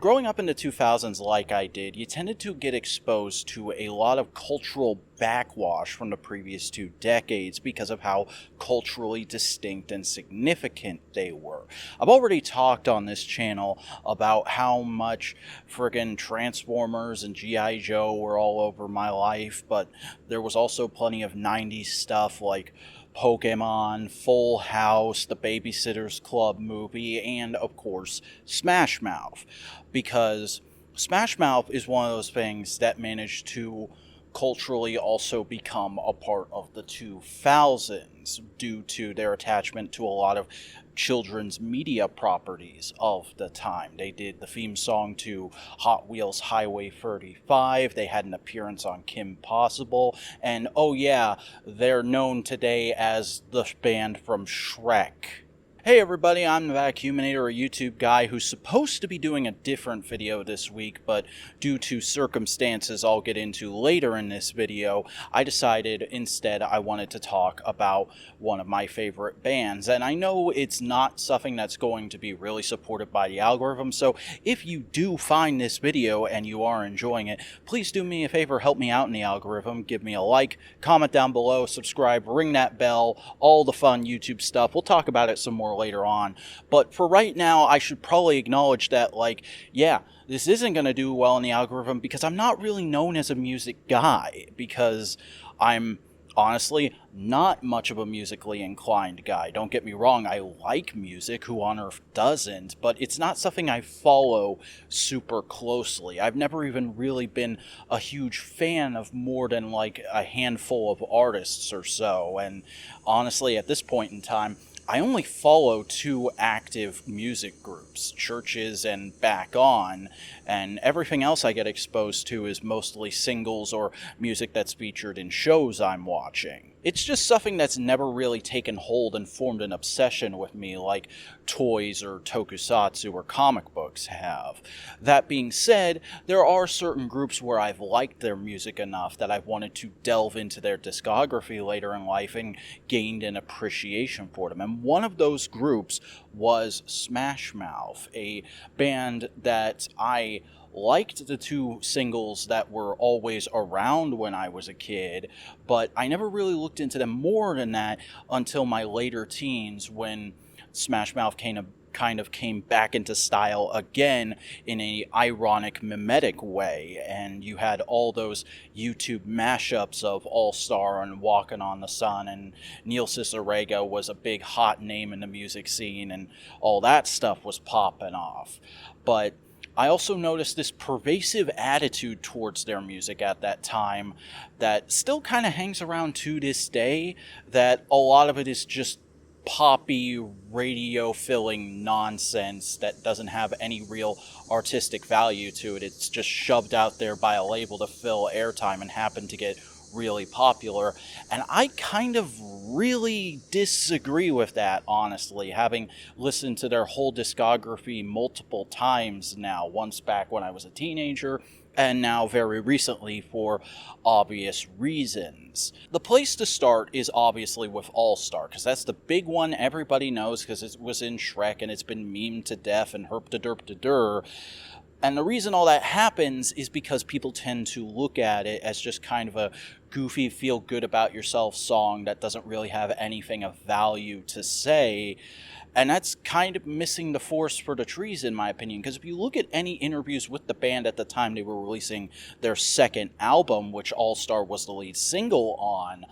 Growing up in the 2000s like I did, you tended to get exposed to a lot of cultural backwash from the previous 2 decades because of how culturally distinct and significant they were. I've already talked on this channel about how much friggin' Transformers and G.I. Joe were all over my life, but there was also plenty of 90s stuff like Pokemon, Full House, the Babysitter's Club movie, and of course, Smash Mouth. Because Smash Mouth is one of those things that managed to culturally also become a part of the 2000s due to their attachment to a lot of children's media properties of the time. They did the theme song to Hot Wheels Highway 35, they had an appearance on Kim Possible, and oh yeah, they're known today as the band from Shrek. Hey everybody, I'm the Vacuuminator, a YouTube guy who's supposed to be doing a different video this week, but due to circumstances I'll get into later in this video, I decided instead I wanted to talk about one of my favorite bands. And I know it's not something that's going to be really supported by the algorithm, so if you do find this video and you are enjoying it, please do me a favor, help me out in the algorithm, give me a like, comment down below, subscribe, ring that bell, all the fun YouTube stuff. We'll talk about it some more later on, but for right now I should probably acknowledge that, like, yeah, this isn't going to do well in the algorithm because I'm not really known as a music guy, because I'm honestly not much of a musically inclined guy. Don't get me wrong, I like music, who on earth doesn't, but it's not something I follow super closely. I've never even really been a huge fan of more than like a handful of artists or so, and honestly at this point in time I only follow two active music groups, Churches and Back On, and everything else I get exposed to is mostly singles or music that's featured in shows I'm watching. It's just something that's never really taken hold and formed an obsession with me like toys or tokusatsu or comic books have. That being said, there are certain groups where I've liked their music enough that I've wanted to delve into their discography later in life and gained an appreciation for them. And one of those groups was Smash Mouth, a band that I liked the two singles that were always around when I was a kid, but I never really looked into them more than that until my later teens, when Smash Mouth kind of came back into style again in a ironic, mimetic way, and you had all those YouTube mashups of All Star and Walking on the Sun, and Neil Cicerega was a big hot name in the music scene, and all that stuff was popping off. But I also noticed this pervasive attitude towards their music at that time that still kind of hangs around to this day, that a lot of it is just poppy, radio-filling nonsense that doesn't have any real artistic value to it. It's just shoved out there by a label to fill airtime and happen to get really popular, and I kind of really disagree with that, honestly, having listened to their whole discography multiple times now, once back when I was a teenager, and now very recently for obvious reasons. The place to start is obviously with All Star, because that's the big one everybody knows, because it was in Shrek and it's been memed to death and herp-de-derp-de-dur. And the reason all that happens is because people tend to look at it as just kind of a goofy, feel good about yourself song that doesn't really have anything of value to say. And that's kind of missing the forest for the trees, in my opinion, because if you look at any interviews with the band at the time they were releasing their second album, which All Star was the lead single on,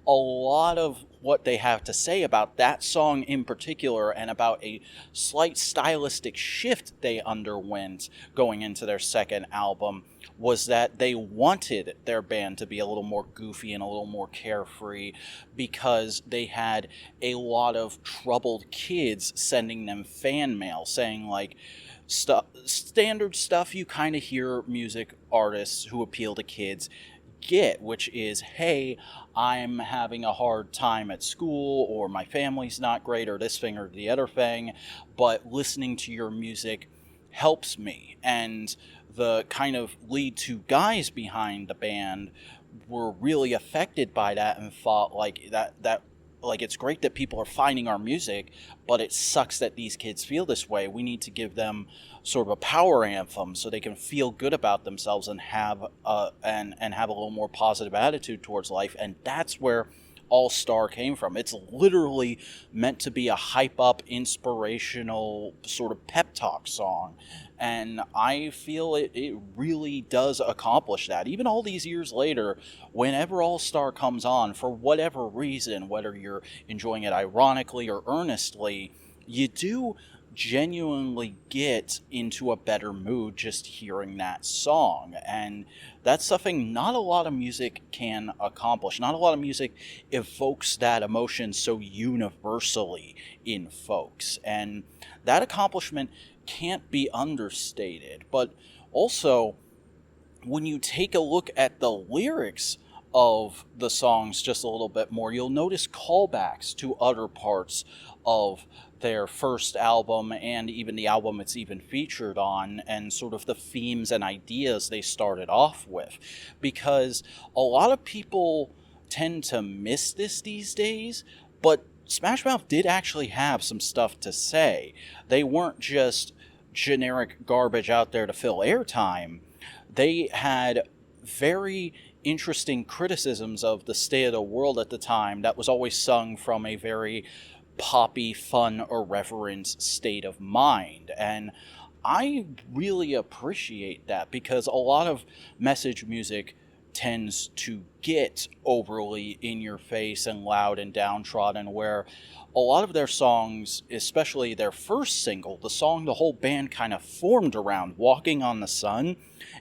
a lot of what they have to say about that song in particular, and about a slight stylistic shift they underwent going into their second album, was that they wanted their band to be a little more goofy and a little more carefree, because they had a lot of troubled kids sending them fan mail saying, like, standard stuff you kind of hear music artists who appeal to kids get, which is, hey, I'm having a hard time at school, or my family's not great, or this thing or the other thing, but listening to your music helps me. And the kind of lead two guys behind the band were really affected by that and thought like that like, it's great that people are finding our music, but it sucks that these kids feel this way. We need to give them sort of a power anthem so they can feel good about themselves and have and have a little more positive attitude towards life. And that's where All Star came from. It's literally meant to be a hype up, inspirational sort of pep talk song. And I feel it really does accomplish that. Even all these years later, whenever All Star comes on, for whatever reason, whether you're enjoying it ironically or earnestly, you do genuinely get into a better mood just hearing that song. And that's something not a lot of music can accomplish. Not a lot of music evokes that emotion so universally in folks. And that accomplishment can't be understated. But also, when you take a look at the lyrics of the songs just a little bit more, you'll notice callbacks to other parts of their first album and even the album it's even featured on, and sort of the themes and ideas they started off with. Because a lot of people tend to miss this these days, but Smash Mouth did actually have some stuff to say. They weren't just generic garbage out there to fill airtime. They had very interesting criticisms of the state of the world at the time that was always sung from a very poppy, fun, irreverent state of mind. And I really appreciate that, because a lot of message music tends to get overly in your face and loud and downtrodden, where a lot of their songs, especially their first single, the song the whole band kind of formed around, Walking on the Sun,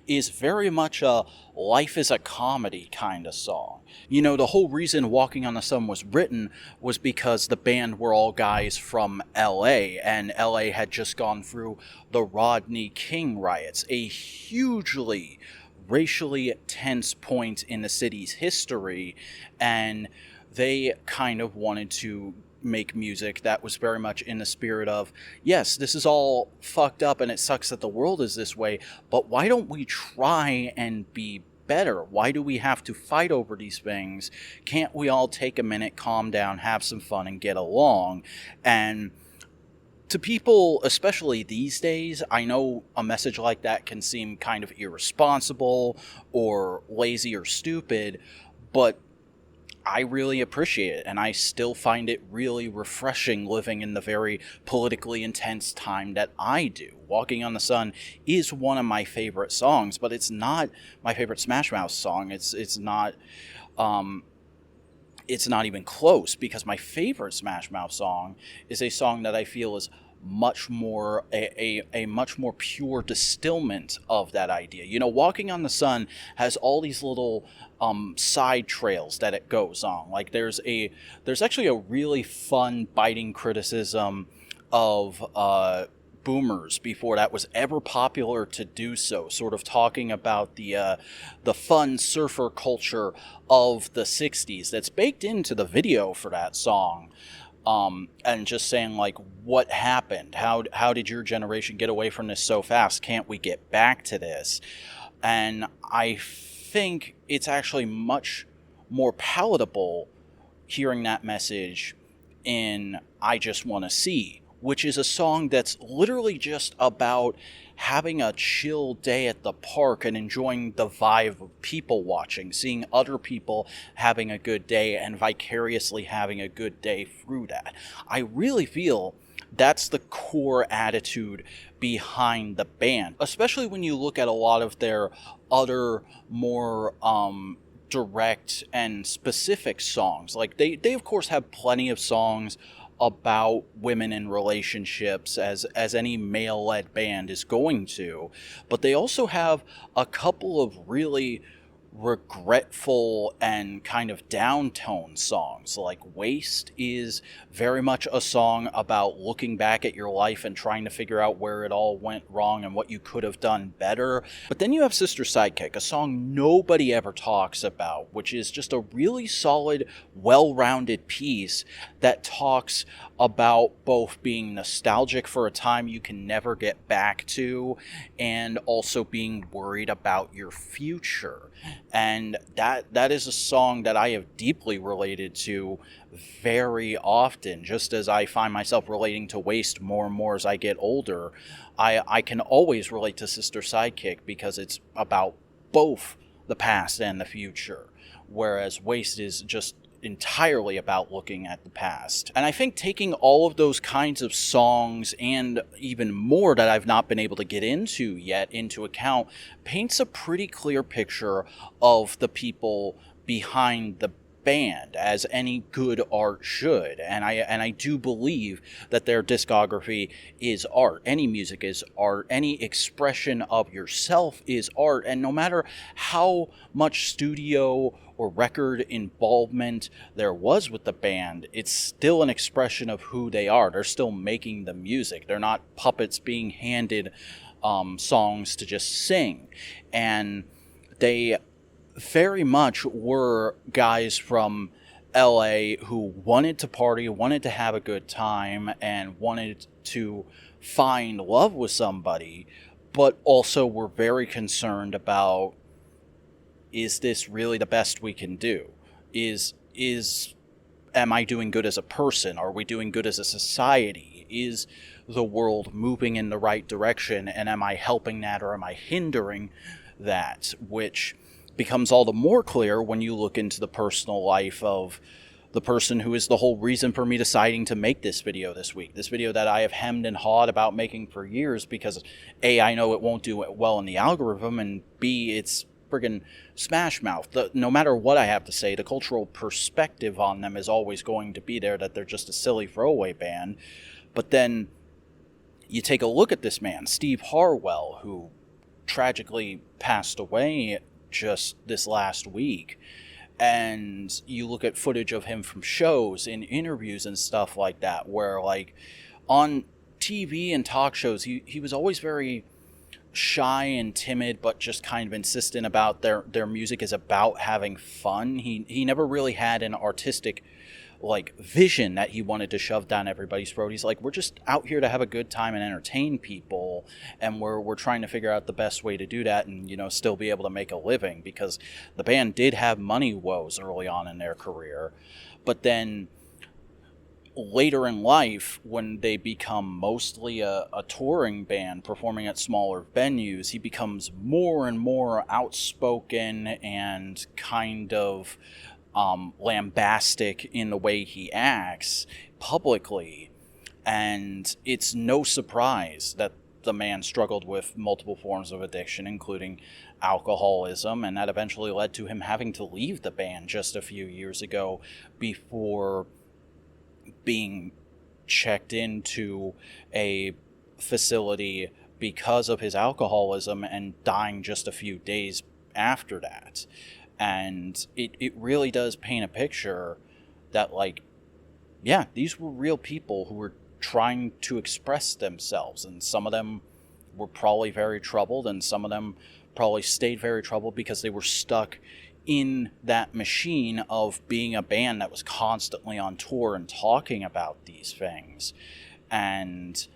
is very much a life is a comedy kind of song. You know, the whole reason Walking on the Sun was written was because the band were all guys from LA, and LA had just gone through the Rodney King riots, a hugely racially tense point in the city's history, and they kind of wanted to make music that was very much in the spirit of, yes, this is all fucked up and it sucks that the world is this way, but why don't we try and be better? Why do we have to fight over these things? Can't we all take a minute, calm down, have some fun, and get along? And to people, especially these days, I know a message like that can seem kind of irresponsible or lazy or stupid, but I really appreciate it, and I still find it really refreshing living in the very politically intense time that I do. Walking on the Sun is one of my favorite songs, but it's not my favorite Smash Mouth song. It's not even close, because my favorite Smash Mouth song is a song that I feel is much more a much more pure distillment of that idea. You know, Walking on the Sun has all these little side trails that it goes on. Like there's actually a really fun biting criticism of boomers before that was ever popular to do so, sort of talking about the fun surfer culture of the 60s that's baked into the video for that song. And just saying, like, what happened? How did your generation get away from this so fast? Can't we get back to this? And I think it's actually much more palatable hearing that message in I Just Wanna See, which is a song that's literally just about having a chill day at the park and enjoying the vibe of people watching, seeing other people having a good day and vicariously having a good day through that. I really feel that's the core attitude behind the band, especially when you look at a lot of their other more direct and specific songs. Like they of course have plenty of songs about women in relationships, as any male-led band is going to, but they also have a couple of really regretful and kind of downtoned songs. Like Waste is very much a song about looking back at your life and trying to figure out where it all went wrong and what you could have done better. But then you have Sister Sidekick, a song nobody ever talks about, which is just a really solid, well-rounded piece that talks about both being nostalgic for a time you can never get back to and also being worried about your future. And that is a song that I have deeply related to very often. Just as I find myself relating to Waste more and more as I get older, I can always relate to Sister Sidekick because it's about both the past and the future, whereas Waste is just entirely about looking at the past. And I think taking all of those kinds of songs and even more that I've not been able to get into yet into account paints a pretty clear picture of the people behind the band, as any good art should. And I do believe that their discography is art. Any music is art. Any expression of yourself is art. And no matter how much studio or record involvement there was with the band, it's still an expression of who they are. They're still making the music. They're not puppets being handed songs to just sing. And they very much were guys from LA who wanted to party, wanted to have a good time, and wanted to find love with somebody, but also were very concerned about, is this really the best we can do? Am I doing good as a person? Are we doing good as a society? Is the world moving in the right direction? And am I helping that, or am I hindering that? Which becomes all the more clear when you look into the personal life of the person who is the whole reason for me deciding to make this video this week. This video that I have hemmed and hawed about making for years because A, I know it won't do well in the algorithm, and B, it's friggin' Smash Mouth. No matter what I have to say, the cultural perspective on them is always going to be there, that they're just a silly throwaway band. But then you take a look at this man, Steve Harwell, who tragically passed away just this last week, and you look at footage of him from shows and interviews and stuff like that, where like on TV and talk shows he was always very shy and timid, but just kind of insistent about their music is about having fun. He never really had an artistic like vision that he wanted to shove down everybody's throat. He's like, we're just out here to have a good time and entertain people, and we're trying to figure out the best way to do that and, you know, still be able to make a living, because the band did have money woes early on in their career. But then later in life, when they become mostly a touring band performing at smaller venues, he becomes more and more outspoken and kind of lambastic in the way he acts publicly. And it's no surprise that the man struggled with multiple forms of addiction, including alcoholism, and that eventually led to him having to leave the band just a few years ago before being checked into a facility because of his alcoholism and dying just a few days after that. And it really does paint a picture that, like, yeah, these were real people who were trying to express themselves, and some of them were probably very troubled, and some of them probably stayed very troubled because they were stuck in that machine of being a band that was constantly on tour and talking about these things. And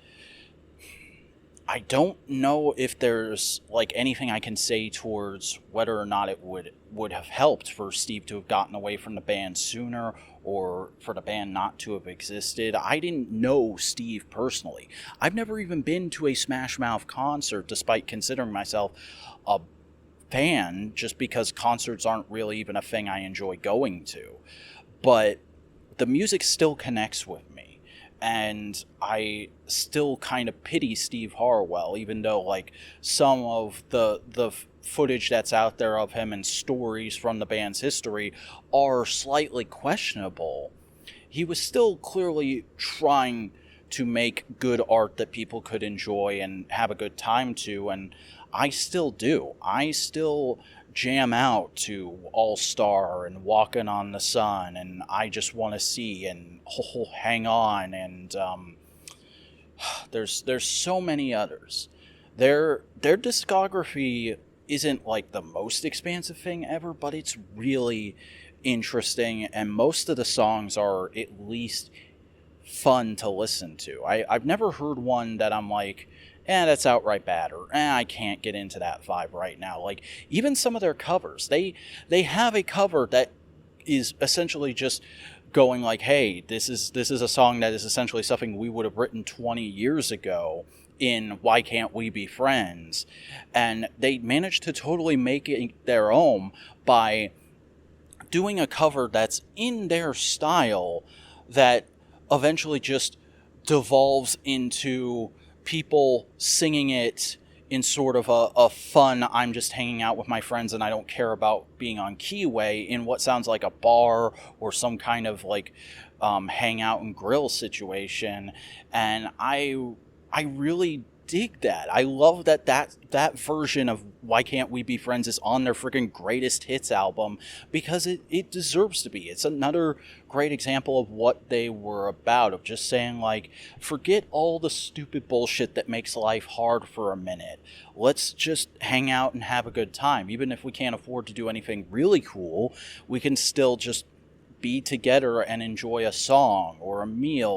I don't know if there's like anything I can say towards whether or not it would have helped for Steve to have gotten away from the band sooner, or for the band not to have existed. I didn't know Steve personally. I've never even been to a Smash Mouth concert, despite considering myself a fan, just because concerts aren't really even a thing I enjoy going to. But the music still connects with me, and I still kind of pity Steve Harwell, even though like some of the footage that's out there of him and stories from the band's history are slightly questionable. He was still clearly trying to make good art that people could enjoy and have a good time to, and I still do. I still jam out to All Star and Walking on the Sun and I Just Want to See and Hang On, and there's so many others. Their discography isn't like the most expansive thing ever, but it's really interesting, and most of the songs are at least fun to listen to. I've never heard one that I'm like, that's outright bad, or I can't get into that vibe right now. Like, even some of their covers, they have a cover that is essentially just going like, hey, this is a song that is essentially something we would have written 20 years ago in Why Can't We Be Friends? And they managed to totally make it their own by doing a cover that's in their style that eventually just devolves into people singing it in sort of a fun, I'm just hanging out with my friends and I don't care about being on key way, in what sounds like a bar or some kind of like hangout and grill situation. And I really dig that. I love that version of Why Can't We Be Friends is on their freaking greatest hits album, because it deserves to be. It's another great example of what they were about, of just saying like, forget all the stupid bullshit that makes life hard for a minute. Let's just hang out and have a good time. Even if we can't afford to do anything really cool, we can still just be together and enjoy a song or a meal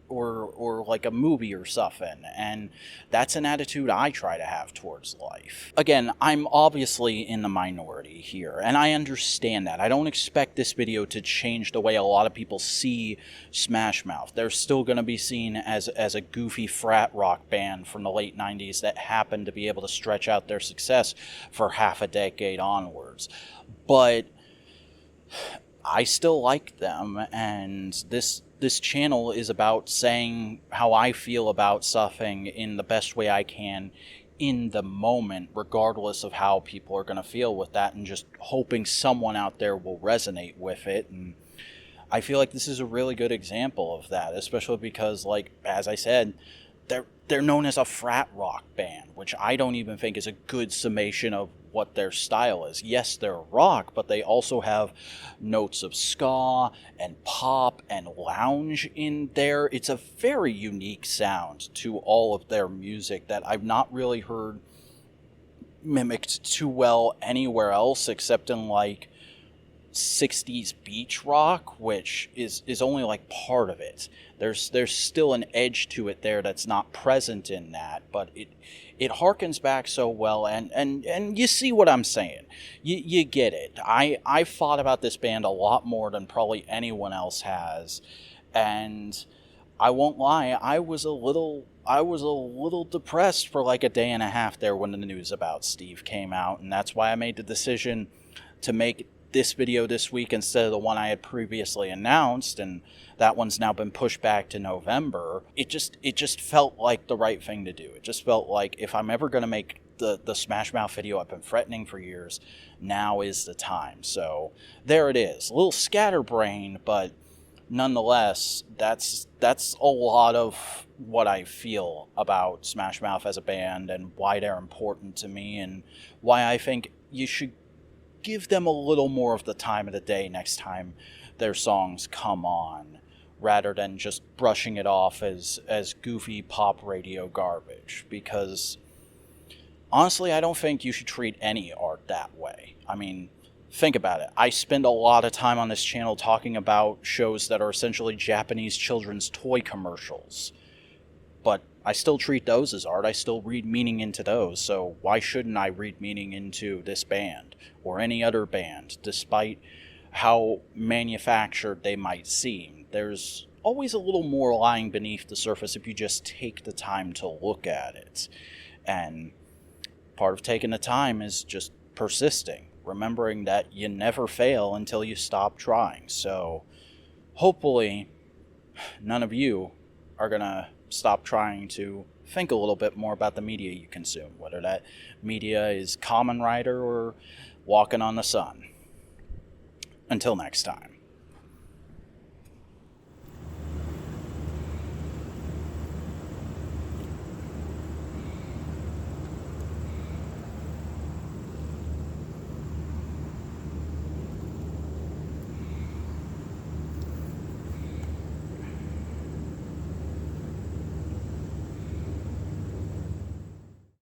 or like a movie or something. And that's an attitude I try to have towards life. Again, I'm obviously in the minority here, and I understand that. I don't expect this video to change the way a lot of people see Smash Mouth. They're still going to be seen as a goofy frat rock band from the late 90s that happened to be able to stretch out their success for half a decade onwards. But I still like them, and this channel is about saying how I feel about something in the best way I can in the moment, regardless of how people are going to feel with that, and just hoping someone out there will resonate with it. And I feel like this is a really good example of that, especially because, like, as I said, they're known as a frat rock band, which I don't even think is a good summation of what their style is. Yes, they're rock, but they also have notes of ska and pop and lounge in there. It's a very unique sound to all of their music that I've not really heard mimicked too well anywhere else, except in like 60s beach rock, which is only like part of it. There's still an edge to it there that's not present in that, but it harkens back so well, and you see what I'm saying. You get it. I've thought about this band a lot more than probably anyone else has, and I won't lie, I was a little depressed for like a day and a half there when the news about Steve came out, and that's why I made the decision to make this video this week instead of the one I had previously announced, and that one's now been pushed back to November. It just felt like the right thing to do. It just felt like, if I'm ever going to make the Smash Mouth video I've been threatening for years, now is the time. So there it is. A little scatterbrained, but nonetheless, that's a lot of what I feel about Smash Mouth as a band, and why they're important to me, and why I think you should give them a little more of the time of the day next time their songs come on, rather than just brushing it off as goofy pop radio garbage. Because honestly, I don't think you should treat any art that way. I mean, think about it. I spend a lot of time on this channel talking about shows that are essentially Japanese children's toy commercials, but I still treat those as art. I still read meaning into those, so why shouldn't I read meaning into this band or any other band, despite how manufactured they might seem? There's always a little more lying beneath the surface if you just take the time to look at it. And part of taking the time is just persisting, remembering that you never fail until you stop trying. So hopefully none of you are gonna stop trying to think a little bit more about the media you consume, whether that media is Kamen Rider or Walking on the Sun. Until next time.